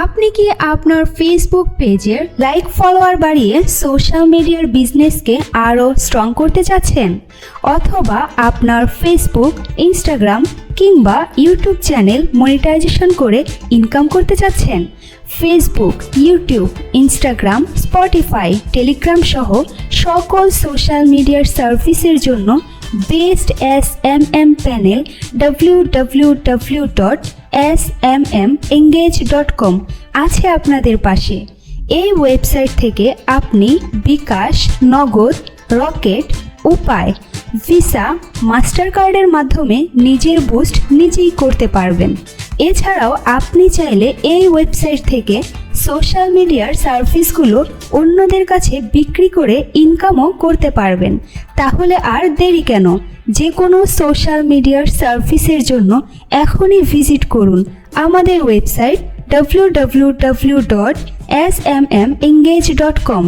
আপনি কি আপনার ফেসবুক পেজের লাইক ফলোয়ার বাড়িয়ে সোশ্যাল মিডিয়ার বিজনেসকে আরও স্ট্রং করতে চাচ্ছেন, অথবা আপনার ফেসবুক, ইনস্টাগ্রাম কিংবা ইউটিউব চ্যানেল মনিটাইজেশন করে ইনকাম করতে চাচ্ছেন? Facebook, YouTube, Instagram, Spotify, Telegram সহ সকল সোশ্যাল মিডিয়ার সার্ভিসের জন্য বেস্ট SMM প্যানেল www.smmengage.com আছে আপনাদের পাশে। এই ওয়েবসাইট থেকে আপনি বিকাশ, নগদ, রকেট, উপায়, ভিসা, মাস্টার কার্ডের মাধ্যমে নিজের বুস্ট নিজেই করতে পারবেন। এছাড়াও আপনি চাইলে এই ওয়েবসাইট থেকে সোশ্যাল মিডিয়ার সার্ভিসগুলো অন্যদের কাছে বিক্রি করে ইনকামও করতে পারবেন। তাহলে আর দেরি কেন? যে কোনো সোশ্যাল মিডিয়ার সার্ভিসের জন্য এখনই ভিজিট করুন আমাদের ওয়েবসাইট www.smmengage.com।